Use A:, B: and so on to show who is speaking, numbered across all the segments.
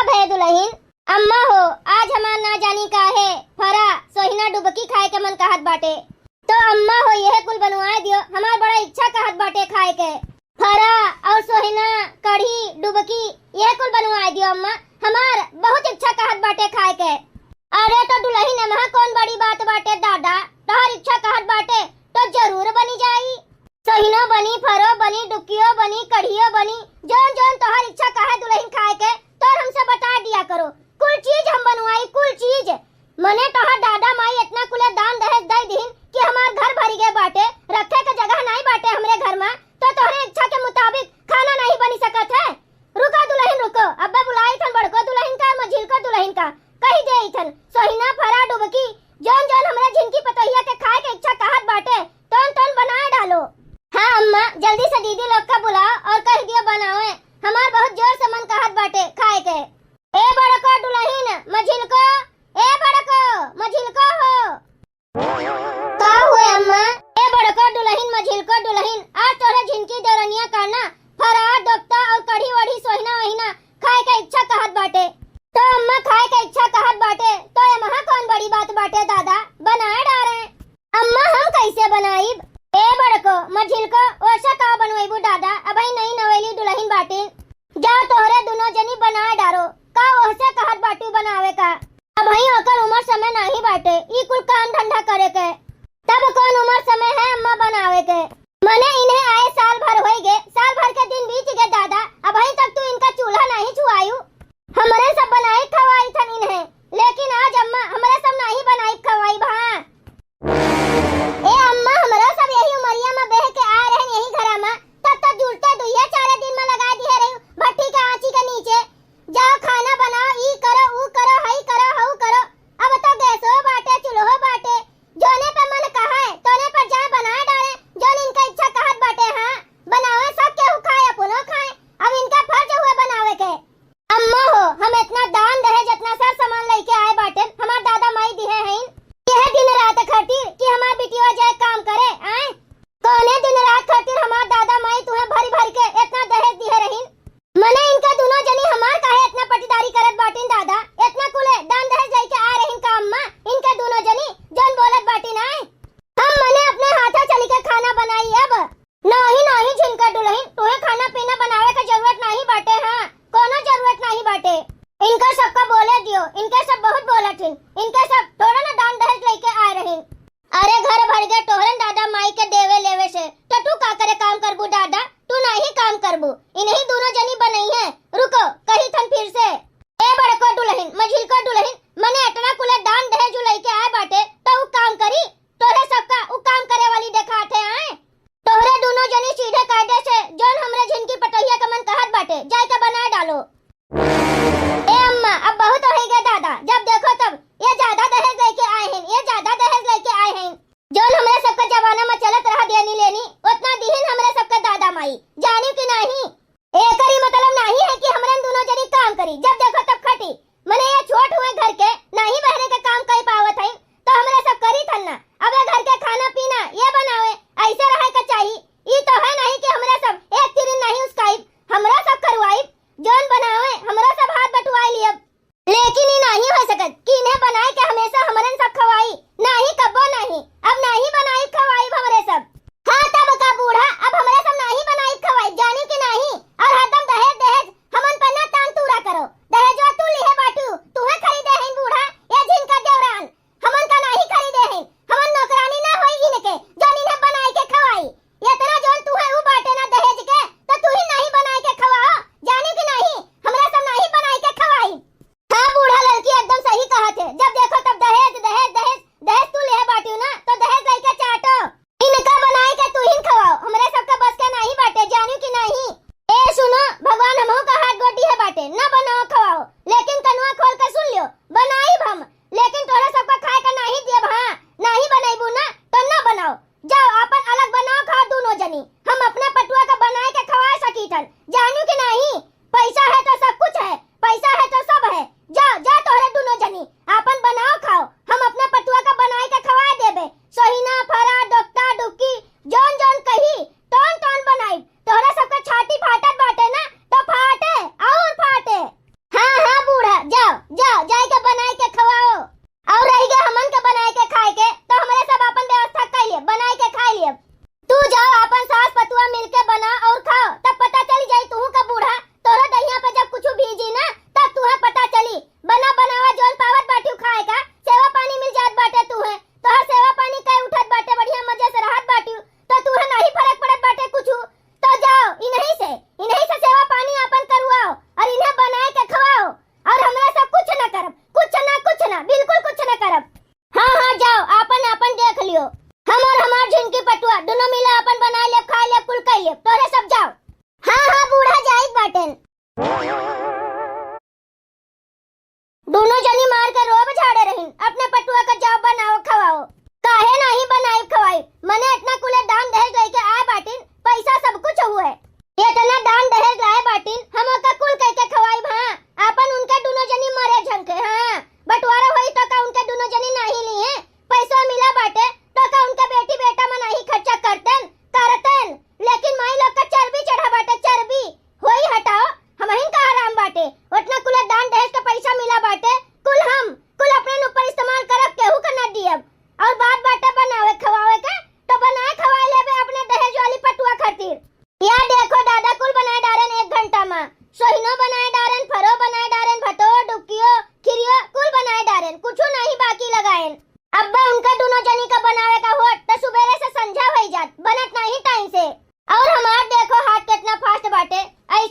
A: भय दुल्हन। अम्मा हो, आज हमार ना जानी काहे फरा सोहिना डुबकी खाए के मन कहत बाटे, तो अम्मा हो यह कुल बनवाए दियो। हमार बड़ा इच्छा कहत बाटे खाए के फरा और सोहिना कढ़ी डुबकी यह कुल बनवाए दियो अम्मा। हमार बहुत इच्छा कहत बाटे खाए के। अरे तो दुल्हन एमहा कौन बड़ी बात बाटे दादा, तोहर इच्छा कहत बाटे तो जरूर बनी जाई। सोहिनो बनी, फरो बनी, डुबकियो बनी, कढ़ियो बनी, जौन जौन तोहर इच्छा कहे दुल्हन खाए के तो हमसे बता दिया करो। कुल चीज हम बनवाई, कुल चीज। मने तोहर दादा माई इतना कुले दान दहेज दे दीन कि हमार घर भरी गए बाटे, रखे के जगह नहीं बाटे हमरे घर में, तो तोहरे इच्छा के मुताबिक खाना नहीं बनी सकत है। रुको दुल्हन रुको, अब्बा बुलाई थन बड़को दुल्हन का मझिल को दुल्हन का कही दे थन सोहिना फरा डुबकी जौन जौन हमरे जिनकी पतोहिया के खाए के इच्छा कहत बाटे तौन तौन बनाए डालो। हाँ अम्मा, जल्दी से दीदी लोग का बुलाओ और कह दियो बनावे। हमार बहुत जोर से मन कहत बाटे खाए के। ए बड़को दुल्हन मझिल को, ए बड़को मझिल को हो। का हुए अम्मा? ए बड़को दुल्हन मझिल को दुल्हन, आज तोरे झिनकी देवरनिया करना फरा दोपता और कढ़ी वढ़ी सोहिना वहिना खाए के इच्छा कहत बाटे। तो अम्मा खाए के इच्छा कहत बाटे तो एमहा कौन बड़ी बात बाटे दादा, बनाए डारे। अम्मा हम कैसे बनाईब? ए बड़को मझिल को ओसा का बनवाईबू दादा, अबई नहीं नवेली दुल्हन बाटे। जाओ तोहरे दोनों जनी बनाए डारो। का ओसे कहत बाटू बनावे का? अबई ओकर उम्र समय नहीं बाटे ई कुल काम धंधा करे के। तब कौन उम्र समय है अम्मा बनावे के? मने इन्हें आए साल भर होई गे, साल भर के दिन बीत गए दादा, अबई तक तू इनका चूल्हा नहीं छुआयू। हमरे सब बनाई खवाई थन इन्हें, लेकिन आज अम्मा हमरे सब नहीं बनाई खवाई भा। ए अम्मा हमरा सब यही उमरिया में बह के आ रहे यही घरा में, तब तक जुलते दुइया चारे दिन में लगा दिए रही भट्टी का आंची के नीचे। जाओ खाना बनाओ, ई करो ऊ करो हई करो हऊ करो। अब तो गैसो बाटे चूल्हो बाटे, जोने पे मन कहा है तोने पर जाए बनाए डाले, जोन इनका इच्छा कहत बाटे। हाँ बनावे सब केहू खाए अपनो खाए, अब इनका फर्ज हुआ बनावे के। अम्मा हो, हम इतना दान दहेज इतना सब सामान लेके आए बाटे, हमार दादा माई दिए हैं यह दिन रात खातिर कि हमार बिटिया जाए काम करे। आए कोने दिन रात खातिर हमार दादा माई तुम्हें भरी भरी के इतना दहेज दिए रहीन। मने इनका दोनों जनी हमार काहे इतना पटीदारी करत बाटिन दादा, इतना कुले दान दहेज लेके आ रहीन का अम्मा इनका दोनों जनी जन बोलत बाटिन। आए हम मने अपने हाथा चली के खाना बनाई अब। नहीं नहीं झिनका दुल्हन, तुम्हें खाना पीना बनावे का जरूरत नहीं बाटे। हाँ कोनो जरूरत नहीं बाटे। इनका सबका बोले दियो, इनके सब बहुत बोलथिन, इनके सब थोड़ा ना दान दहेज लेके आ रहीन। अरे घर भर गए तोहरन दादा माई के देवे लेवे से, तो तू का करे काम करबू दादा? तू नहीं काम करबू, इन्हीं दोनों जनी बनई है। रुको कही थन फिर से। ए बड़को दुल्हन मझिल को दुल्हन, मने इतना कुले दान दहेज लेके आए बाटे तो उ काम करी, तोरे सबका उ काम करे वाली देखाते। आए तोहरे दोनों जनी सीधे कायदे से जोन हमरे जिनकी पतोहिया का मन कहत बाटे जाए के बनाए डालो। ए अम्मा अब बहुत हो गए दादा, जब देखो तब ये ज्यादा दहेज लेके आए हैं, ये ज्यादा दहेज लेके आए हैं। जोन हमरे सबका जमाना में चलत रहा देनी लेनी उतना दीहिन हमरे सबका दादा माई, जानी कि नहीं? एकर ही मतलब नहीं है कि हमरे दोनों जनी काम करी जब देखो तब खटी। मने ये छोट हुए घर के नहीं बहरे के काम कई पावत है तो हमरे सब करी थन ना। अब घर के खाना पीना ये बनावे ऐसे रहे के चाहिए। ई तो है नहीं कि हमरे सब एक तिरिन नहीं उसकाई, हमरा सब करवाई जोन बनावे हमरा सब हाथ बटवाई लियब। लेकिन ये नहीं हो सकत कि इन्हें बनाए के हमेशा हमरन सब खवाई, नहीं कब्बो नहीं। अब नहीं बनाई खवाई हमरे सब। हाँ तब का बूढ़ा अब हमरे सब नहीं बनाई खवाई, जानी कि नहीं? और हरदम दहेज दहेज हमन पर ना तान तूरा करो। दहेजवा तू लिहे बाटू, तूहे खरीदे हैं बूढ़ा ये जिनका देवरान, हमन का नहीं खरीदे हैं। हमन नौकरानी ना होई इनके जोन इन्हें बनाई के खवाई। इतना जोन तू है उ बाटे ना दहेज के तो तू ही नहीं बनाई के खवाओ, जानी कि नहीं? हमरा सब नहीं बनाई के खवाई। हाँ बूढ़ा लड़की एकदम सही कहा थे, जब देखो तब दहेज दहेज दहेज दहेज तू ले बाटी ना तो दहेज लेके चाटो, इनका बनाई के तू ही खवाओ। हमरे सबका बस के नहीं बाटे, जानी कि नहीं? ए सुनो, भगवान हमहू का हाथ गोटी है बाटे, ना बनाओ खवाओ, लेकिन कनुआ खोल के सुन लियो बनाई हम, लेकिन तोरा सबका खाए का नहीं दियब। हाँ नहीं बनाईबू ना तो ना बनाओ, जाओ अपन अलग बनाओ खाओ दोनों जनी। हम अपने पटुआ का बनाए के खवा सकी थन, जानू कि नहीं? पैसा है तो सब कुछ है, पैसा है तो सब है। जाओ जा तोहरे दोनों जनी अपन बनाओ खाओ, हम अपने पटुआ का बनाए के खवा देबे। सोहिना फरा दोपता डुबकी जोन जोन कही टोन टोन बनाई। तोहरा सबका छाती फाटत बाटे ना तो फाटे और फाटे। हाँ हाँ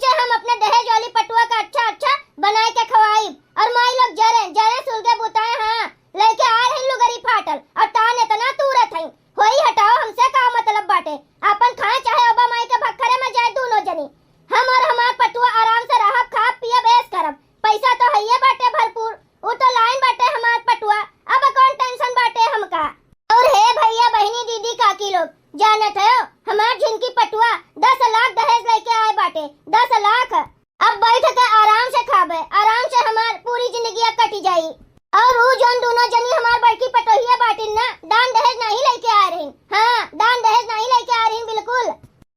A: से हम अपने दहेज वाली पटुआ का अच्छा अच्छा बनाए के खवाई और माई लोग जरे जरे सुलगे बुताए। हाँ लेके आ रही लुगरी फाटल और तान इतना तुरत है होई हटाओ हमसे का मतलब बाटे। अपन खाए चाहे ओबा माई के भक्खरे में जाए दोनों जनी। हम और हमार पटुआ आराम से रहब खा पियब ऐश करब। पैसा तो है बाटे भरपूर। वो तो लाइन बाटे हमार पटुआ। अब कौन टेंशन बाटे हमका। और हे भैया बहनी दीदी काकी लोग जानत है हमार जिनकी पटुआ 10 लाख दहेज लेके आए बाटे। 10 लाख अब बैठ के आराम से खाबे आराम से हमार पूरी जिंदगी कटी जाई। और वो जोन दोनों जनी हमार बड़की पटोहिया बाटिन ना दान दहेज नहीं लेके आ रही। हाँ दान दहेज नहीं लेके आ रही बिल्कुल।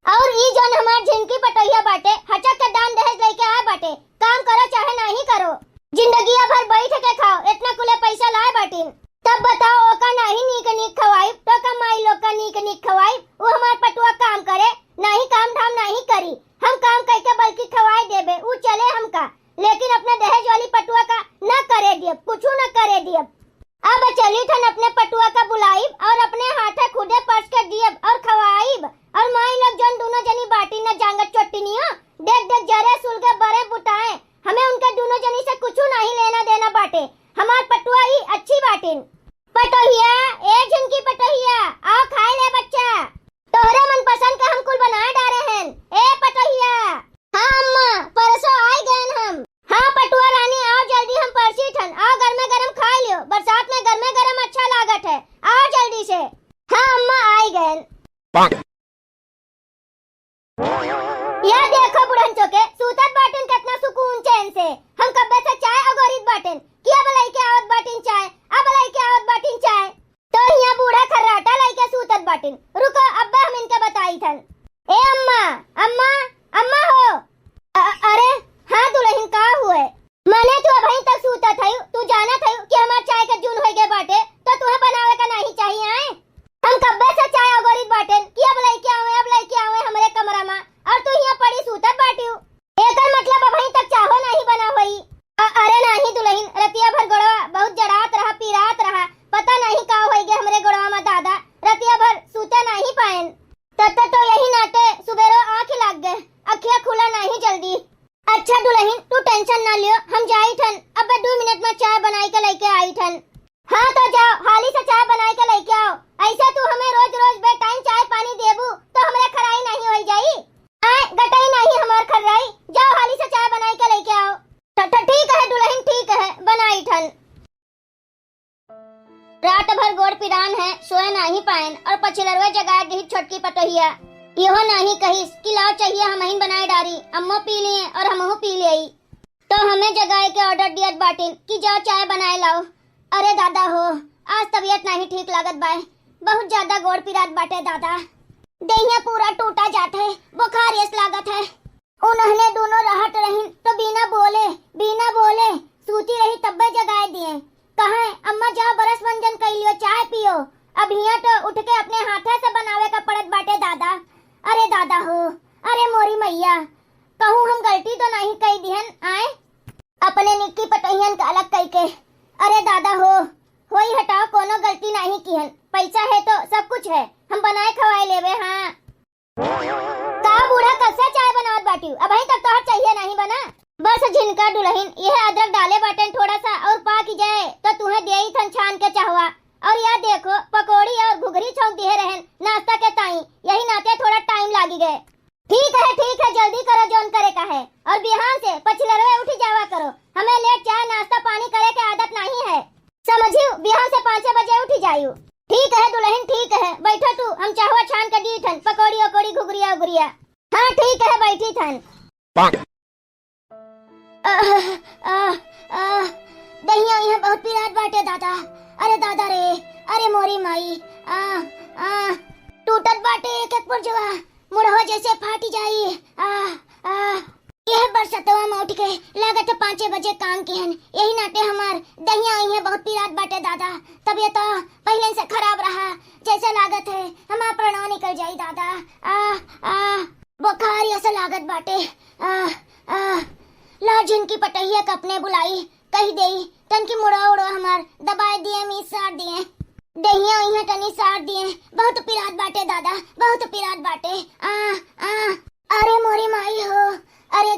A: और ई जोन हमार जिनकी पटोहिया बाटे हचक के दान दहेज लेके आए बाटे। काम करो चाहे नहीं करो जिंदगी भर बैठ के खाओ इतना कुले पैसा लाए बाटिन। तब बताओ ओका नहीं नीक नीक खवाई तो कमाई लोग का नीक नीक खवाई। वो हमार पटुआ काम करे नहीं काम धाम नहीं करी। हम काम करके बल्कि खवाई देबे वो चले हमका। लेकिन अपने दहेज वाली पटुआ का न करे दिए कुछ न करे दिए। अब चली थन अपने पटुआ का बुलाई और अपने हाथे खुदे पर्स के दिए और खवाईब। और माई लोग जन दोनों जनी बाटी न जांगत चोटिनियो देख देख जरे सुलगे बड़े बुटाए। हमें उनके दोनों जनी से कुछ नहीं लेना देना बाटे। हमार पटुआ ही अच्छी बाटिन। पटोहिया ए जिनकी पटोहिया आओ खाए ले बच्चा। तोहरे मन पसंद का हम कुल बनाए डारे हैं। ए पटोहिया। हाँ अम्मा परसों आए गए हम। हाँ पटुआ रानी आओ जल्दी हम परसी ठन आओ गर्मे गरम खा लियो। बरसात में गर्मे गरम अच्छा लागत है आओ जल्दी से। हाँ अम्मा आए गए। यह देखो बुढ़न चोके सूतत बाटन कितना सुकून चैन से। हम कब्बे से चाय अगोरित बाटन किया बलाई के आवत बाटिन चाय अब लाई के आवत बाटिन चाय। तो यहाँ बूढ़ा खर्राटा लाई के सूतत बाटिन। रुको अब्बा हम इनके बताई थन। ए अम्मा अम्मा अम्मा हो। अरे हाँ दुल्हन का हुए मने तू अभी तक सूतत है। तू जाना था कि हमार चाय का जून हो गए बाटे तो तुम्हें बनावे का नहीं चाहिए आए। हम कब्बे से चाय अगोरित बाटन कि अब लाई के आवे हमरे कमरा में और तू यहाँ पड़ी सूतत बाटियो। एकर मतलब अभी तक चाहो नहीं बना होई। अरे नहीं दुल्हन रतिया भर गोड़वा बहुत जड़ात रहा पीरात रहा पता नहीं का हो गए हमरे गोड़वा में दादा। रतिया भर सूते नहीं पाएन तो यही नाते सुबेरो आँख लग गए अखियाँ खुला नहीं जल्दी। अच्छा दुल्हन तू टेंशन ना लियो हम जाई ठन अब 2 मिनट में चाय बनाई के लेके आई ठन। हाँ तो जाओ हाली से चाय बनाई के लेके आओ। ऐसा तू हमें रोज रोज बेटाइम चाय पानी देबू तो हमरे खराई नहीं हो जाई। आए गटाई नहीं हमार खराई जाओ हाली से चाय बनाई के लेके आओ। ठीक है दुल्हन ठीक है बनाई ठन। रात भर गोड़ पिरान है सोए नहीं पाएन और पछिलरवे जगाए दी छोटकी पटोहिया। यहो नहीं कहिस कि लाओ चाहिए हम ही बनाए डारी। अम्मो पी लिए और हमहू पी लियई तो हमें जगाए के ऑर्डर दियत बाटिन कि जाओ चाय बनाए लाओ। अरे दादा हो आज तबीयत नहीं ठीक लागत बाय बहुत ज्यादा गोड़ पिरात बाटे दादा। देहिया पूरा टूटा जात है बुखार यस लागत है। उन्होंने दोनों रहट रही तो बिना बोले सूती रही तब्बे जगाए दिए। कहा अम्मा जाओ बरस मंजन कर लियो चाय पियो। अब यहाँ तो उठ के अपने हाथे से बनावे का पड़त बाटे दादा। अरे दादा हो अरे मोरी मैया कहूँ हम गलती तो नहीं कही दिहन आए अपने निक्की पटोहियन का अलग कही के। अरे दादा हो होई हटाओ कोनो गलती नहीं किहन। पैसा है तो सब कुछ है हम बनाए खवाए लेवे। हाँ का बूढ़ा कब से चाय बनावत बाटी अभी तक तो चाहिए नहीं बना। बस झिनका दुल्हन यह अदरक डाले बटन थोड़ा सा और पाक जाए तो तुम्हें दे ही थन छान के चाहवा। और यह देखो पकोड़ी और घुघरी छौंक दिए रहन नाश्ता के ताई यही नाते थोड़ा टाइम लागी गए। ठीक है जल्दी करो जोन करे का है और बिहान से पछिलरवे उठी जावा करो। हमें लेट चाय नाश्ता पानी करे के आदत नहीं है समझियो। बिहान से 5 बजे उठी जायू। ठीक है दुल्हन ठीक है बैठो तू हम चाहवा छान के दी थन पकोड़ी ओकोड़ी घुघरिया उगरिया। हाँ ठीक है बैठी थन। दहिया यहाँ बहुत पिरात बाटे दादा। अरे दादा रे अरे मोरी माई टूटत बाटे एक एक पुरजवा मुड़हो जैसे फाटी जाई। यह बरसतवा में उठ के लागत 5 बजे काम की हन यही नाटे हमार दहिया यहाँ बहुत पिरात बाटे दादा। तबीयत तो पहले से खराब रहा जैसे लागत है हमार प्राण निकल जाई दादा। बुखार ऐसा लागत बाटे। ला जिनकी पटहिया का अपने बुलाई कही देई तन की मुड़ा उड़ो हमार दबाए दिए मी सार दिए दहिया यहाँ तनी सार दिए। बहुत पिरात बाटे दादा बहुत पिरात बाटे। अरे मोरी माई हो अरे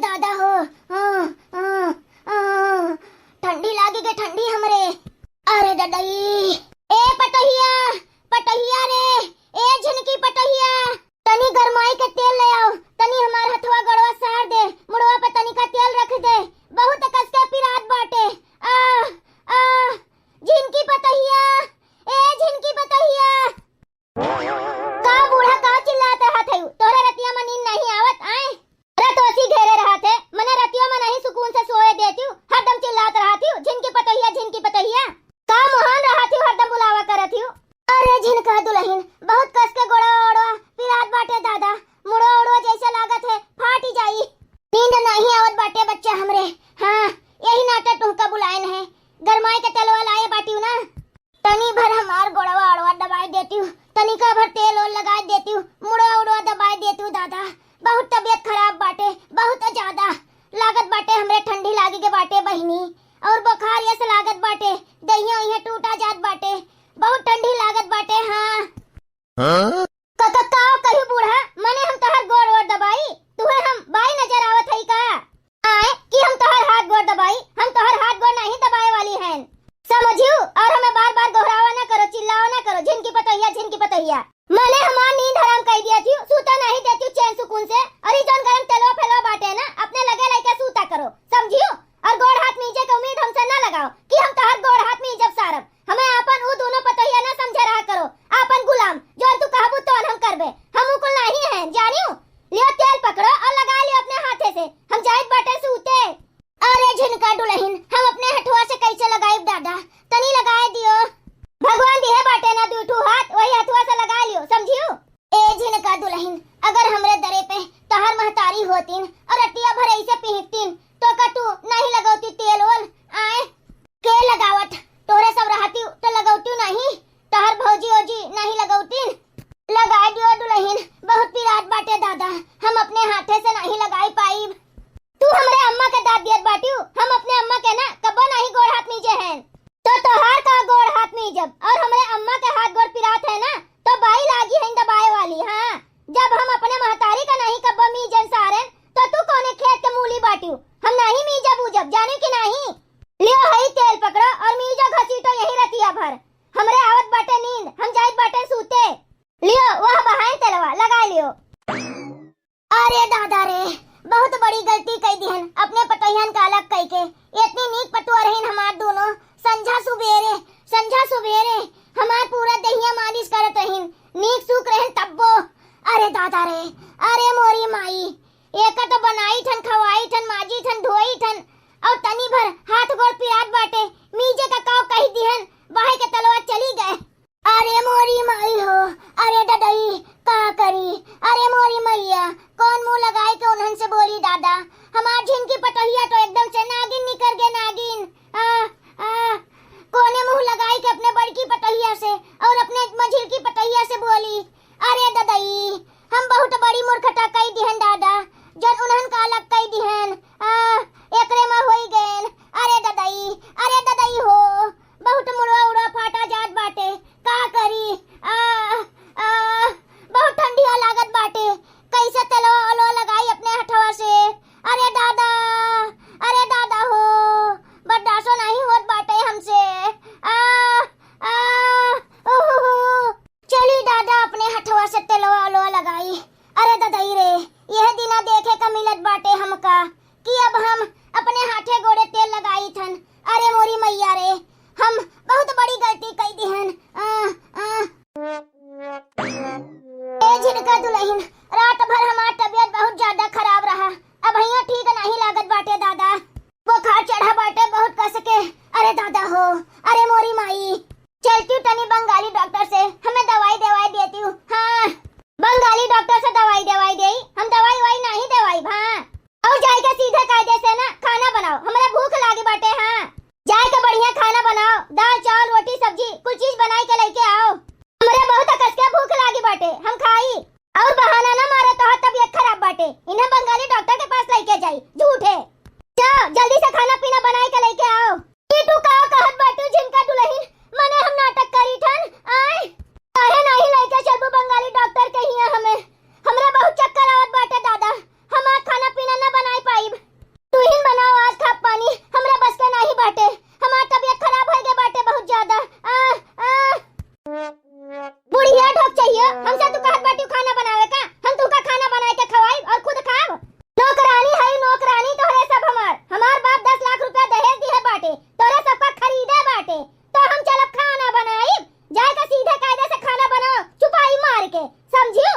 A: नींद नहीं आवत बाटे बच्चा हमरे। हाँ यही नाटक तुमका बुलायन है। गरमाई के तेलवा लाए बाटी ना, तनी भर हमार गोड़वा अड़वा दबाई देती हूँ, तनिका भर तेल और लगा देती हूँ, मुड़वा उड़वा दबाई देती हूँ। दादा बहुत तबीयत खराब बाटे, बहुत ज्यादा लागत बाटे हमरे, ठंडी लागी के बाटे बहिनी, और बुखार ये से लागत बाटे, दहिया इहे टूटा जात बाटे, बहुत ठंडी लागत बाटे। हाँ काओ कहियो बूढ़ा, मने हम तोहर गोड़ और दबाई, तुहे हम बाई नजर आवत हई का? आए कि हम तोहर हाथ गोड़ दबाई, हम तोहर हाथ गोड़ नहीं दबाए वाली हैं, समझियो। और हमें बार बार दोहरावा ना करो, चिल्लावा ना करो, झिनकी पतहिया। मने हमार नींद हराम कर दिया थी, सूता नहीं देती चैन सुकून से, और ई जौन गरम तेलवा फैलवा बाटे ना, अपने लगे लेके सूता करो, समझियो। और गोड़ हाथ नीचे के उम्मीद हमसे ना लगाओ कि हम तोहर गोड़ हाथ में जब सारब, हमें आपन उ दोनों पतहिया ना समझे रहा करो, आपन गुलाम, जो तू कहबू तो हम करबे, हम उकुल नहीं हैं, जानियो। लियो तेल पकड़ो और लगा लियो अपने हाथे से, हम जाइत बाटे सूते। अरे झिनका दुल्हन, हम अपने हथुआ से कैसे लगाइब दादा, तनी लगाए दियो, भगवान दिए बाटे ना दूठू हाथ, वही हथुआ से लगा लियो, समझियो। ए झिनका दुल्हन, अगर हमरे दरे पे तोहर महतारी होतीन और अटिया भर ऐसे पीहतीन तो का तू नहीं लगौती तेल ओल? आए के लगावत, तोरे सब रहती तो लगौती नहीं, तोहर भौजी ओजी नहीं लगौती, लगा दियो दुल्हन, बहुत पीरात बाटे दादा, हम अपने हाथे से नहीं लगाई पाईब। तू हमरे अम्मा के दाद दियत बाटियो, हम अपने अम्मा के ना कब्बो नहीं गोड़ हाथ नीचे हैं, तो तोहार का गोड़ हाथ में जब और हमरे अम्मा के हाथ गोड़ पिरात है ना, तो बाई लागी है दबाए वाली। हाँ जब हम अपने महतारी का नहीं कब्बो मीजन सारन, तो तू कोने खेत के मूली बाटियो, हम नहीं मीजब उजब, जाने की नहीं। लियो हई तेल पकड़ो और मीजा घसीटो यही रतिया भर, हमरे आवत बाटे नींद, हम जाइत बाटे सूते। लियो वह बहाई तेलवा लगा लियो। अरे दादा रे, बहुत बड़ी गलती कई दिहन, अपने पतोहियन का अलग कई के, इतनी नीक पतुआ रहीन हमार दोनों, संझा सुबेरे हमार पूरा दहिया मालिश करत रहीन, नीक सूख रहन तब्बो। अरे दादा रे, अरे मोरी माई, एका तो बनाई ठन, खवाई ठन, माजी ठन, धोई ठन, और तनी भर हाथ गोड़ पिरात बाटे, मीजे का काव कही दिहन, बाहे के तलवा चली गए। अरे मोरी माई हो, अरे ददई का करी, अरे मोरी मैया, कौन मुंह लगाए के उन्हन से बोली दादा, हमार झिनकी पतहिया तो एकदम से नागिन निकल गए, नागिन। कोने मुंह लगाई के अपने बड़की पतहिया से और अपने मझिल की पतहिया से बोली। अरे ददई, हम बहुत बड़ी मूर्खता कई दिहन दादा, जन उन्हन का अलग कई दिहन, एकरे में होई गएन। अरे ददई हो, बहुत मुड़वा उड़ा फाटा जात बाटे, का करी, बहुत ठंडिया लागत बाटे, कैसे तेलवा ओलवा लगाई अपने हथवा से। अरे दादा हो, बर्दाश्त नहीं होत बाटे हमसे। चली दादा अपने हथवा से तेलवा ओलवा लगाई। अरे ददई रे, यह दिना देखे का मिलत बाटे हमका कि अब हम अपने हाथे गोड़े तेल लगाई थन। अरे मोरी मैया रे, हम बहुत बड़ी गलती कई दिहन। ए झिनका दुल्हन, रात भर हमार तबीयत बहुत ज्यादा खराब रहा, अब यहाँ ठीक नहीं लागत बाटे दादा, बुखार चढ़ा बाटे बहुत कस के। अरे दादा हो, अरे मोरी माई, चलती हूँ तनी बंगाली डॉक्टर से, हमें दवाई देती हूँ। हाँ बंगाली डॉक्टर से दवाई दे, हम दवाई नहीं देवाई। हाँ और जाए के सीधे कायदे से ना खाना बनाओ, हमारे भूख लागी बाटे। हाँ जाए के बढ़िया खाना बनाओ, दाल चावल रोटी सब्जी कुछ चीज बनाई के लेके आओ, हमारे बहुत कस के भूख लागी बाटे, हम खाई। और बहाना ना मारे तो तबीयत खराब बाटे, इन्हें बंगाली डॉक्टर के पास लेके जाई, झूठे। जाओ जल्दी से खाना पीना बनाई के लेके आओ। तू का कहत बाटे झिनका दुल्हन, मने हम नाटक करी ठन, आए काहे नहीं लेके चलबो बंगाली डॉक्टर के हिया, हमरा बहुत चक्कर आवत बाटे दादा, हम आज खाना पीना ना बनाई पाइब, तू ही बनाओ आज खा पानी, हमरा बस के नहीं बाटे, हमार तबीयत खराब हो गए बाटे बहुत ज्यादा। बुढ़िया ढोक चाहिए हमसे, तू कहत बाटी खाना बनावे का, हम तू का खाना बनाए के खवाई और खुद खाब। नौकरानी है नौकरानी, तोहरे सब हमार बाप 10 लाख रुपया दहेज दिए बाटे, तोरे सबका खरीदे बाटे, तो हम चलब खाना बनाई, जाए का सीधे कायदे से खाना बनाओ, चुपाई मार के, समझियो।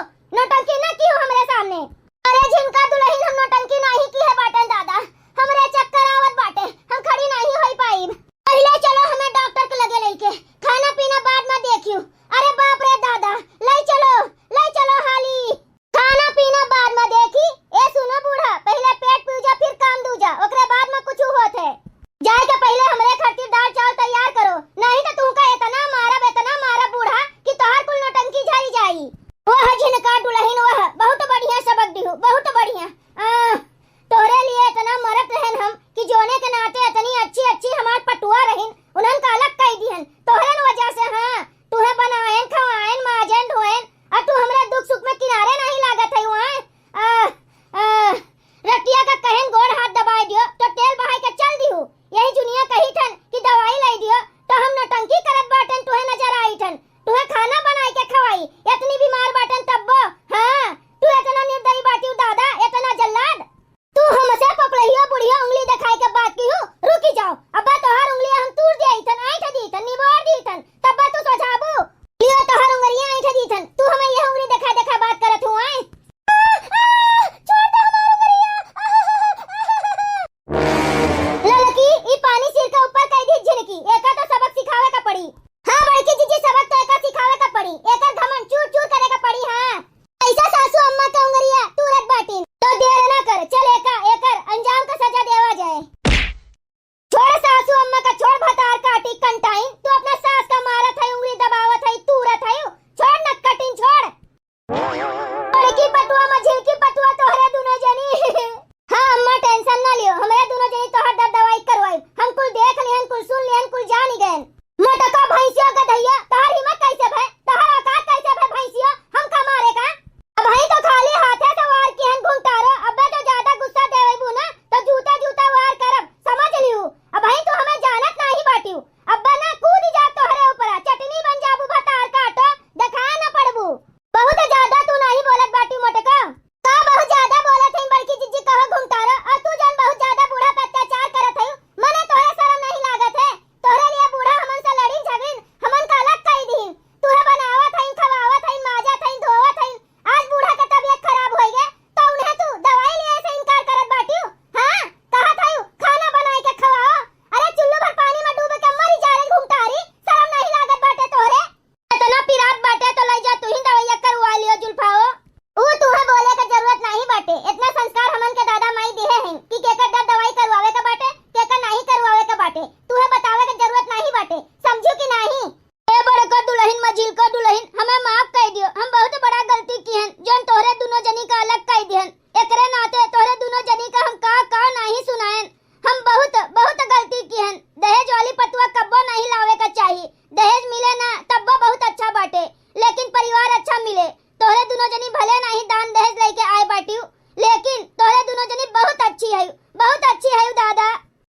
A: है, बहुत अच्छी है दादा।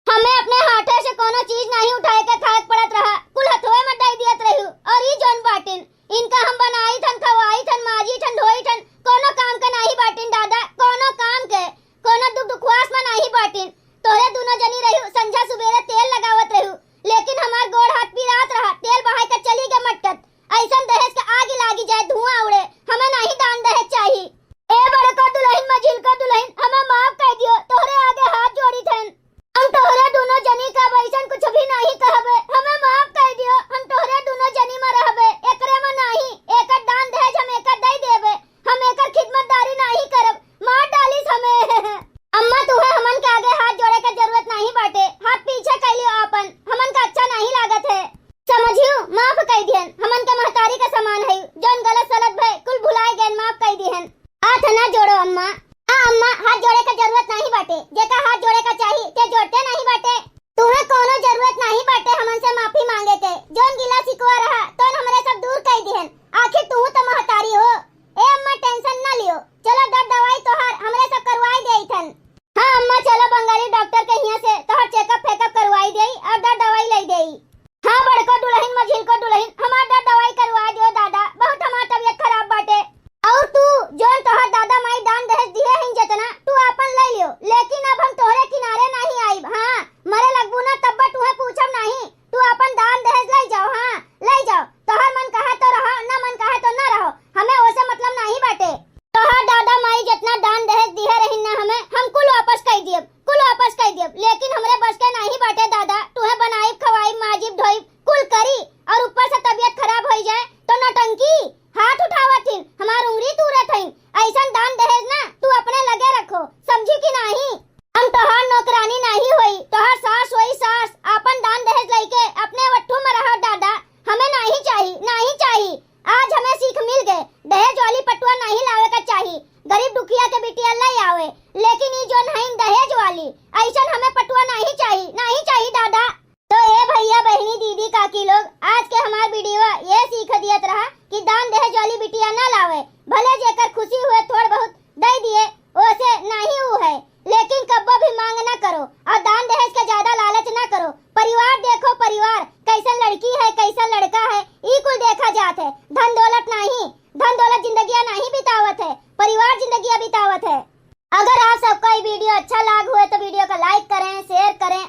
A: हमें अपने हाथे से कोनो चीज नहीं उठाए के खाए पड़त रहा, कुल हथवे में डाई दियत रही। और ई जोन बाटिन इनका हम बनाई थन, खवाई थन, माजी थन, धोई थन, कोनो काम के नहीं बाटिन दादा, कोनो काम के, कोनो दुख दुखवास में नहीं बाटिन। तोरे दोनों जनी रही संझा सुबेरे तेल लगावत रही, लेकिन हमार गोड़ हाथ पिरात रहा, तेल बहाई के चली गए मटकत। ऐसन दहेज के आग लागी जाए, धुआं उड़े, हमें नहीं दान दहेज चाहिए। ए बड़का दुल्हन मझिलका दुल्हन, हमें माफ कर दियो, तोहरे आगे हाथ जोड़ी थन। हम तोहरे दोनों जनी का वैसन कुछ भी नहीं कहबे, हमें माफ कर दियो। हम तोहरे दोनों जनी में रहबे, एकरे में नहीं, एकर दान दहेज हम एकर दे देबे, हम एकर खिदमतदारी नहीं करब, मार डालिस हमें। अम्मा तुहे हमन के आगे हाथ जोड़े के जरूरत नहीं बाटे, हाथ पीछे कर लियो अपन, हमन का अच्छा नहीं लागत है, समझियो, माफ कर दिहन। हमन के महतारी का समान है, जोन गलत सलत भय कुल भुलाए गए, माफ कर दिहन। हाथ ना जोड़ो अम्मा। हाँ अम्मा, हाथ जोड़े का जरूरत नहीं बाटे, जेका हाथ जोड़े का चाहिए ते जोड़ते नहीं बाटे। तुम्हें कोनो जरूरत नहीं बाटे हमन से माफी मांगे के, जोन गिला सिकवा रहा तो हमरे सब दूर कर दिहन, आखिर तू तो महतारी हो। ए अम्मा टेंशन ना लियो, चलो दर्द दवाई तोहार हमरे सब करवाई देई थन। हाँ अम्मा चलो बंगाली डॉक्टर के यहाँ से तोहार चेकअप फेकअप करवाई देई और दर्द दवाई ले देई। हाँ बड़को दुल्हन मझिलको दुल्हन, हमार दर्द दवाई करवा दियो दादा, बहुत हमार तबीयत खराब बाटे। और तू जोन तोहार दादा माई दान दहेज दिए हैं जतना तू अपन ले लियो, लेकिन अब हम तोहरे किनारे नहीं आईब। हाँ मरे लगबू ना तब तुहे पूछब नहीं, तू अपन दान दहेज ले जाओ। हाँ ले जाओ, तोहार मन कहे तो रहो, ना मन कहे तो ना रहो, हमें ओसे मतलब नहीं बाटे। तोहार दादा माई जितना दान दहेज दिए रही ना हमें, हम कुल वापस कर दियब, कुल वापस कर दियब, लेकिन हमरे बस के नहीं बाटे दादा। तुहे बनाई खवाई माजिब धोई कुल करी, और ऊपर से तबीयत खराब हो जाए तो नौटंकी हाथ उठावत थी, हमार उंगली तूरत थी। ऐसन दान दहेज ना तू अपने लगे रखो, समझी कि नहीं। हम तोहार नौकरानी नहीं होई, तोहार सास होई सास, अपन दान दहेज लेके अपने वट्ठू में रहो दादा, हमें नहीं चाहिए, नहीं चाहिए। आज हमें सीख मिल गए, दहेज वाली पटुआ नहीं लावे का चाहिए, गरीब दुखिया के बिटिया ले आवे, लेकिन ये जो नहीं दहेज वाली ऐसन हमें पटुआ नहीं चाहिए, नहीं चाहिए दादा। तो ए भैया बहनी दीदी काकी लोग, आज के हमार वीडियो ये सीख दियत रहा कि दान दहेज वाली बिटिया ना लावे, भले जेकर खुशी हुए थोड़ बहुत दे दिए, ओसे नहीं वो है, लेकिन कब्बो भी मांग ना करो और दान दहेज का ज्यादा लालच ना करो। परिवार देखो, परिवार कैसन लड़की है कैसन लड़का है ई कुल देखा जात है, धन दौलत नहीं, धन दौलत जिंदगियां नहीं बितावत है, परिवार जिंदगियां बितावत है। अगर आप सबको ये वीडियो अच्छा लगा हुआ तो वीडियो को लाइक करें, शेयर करें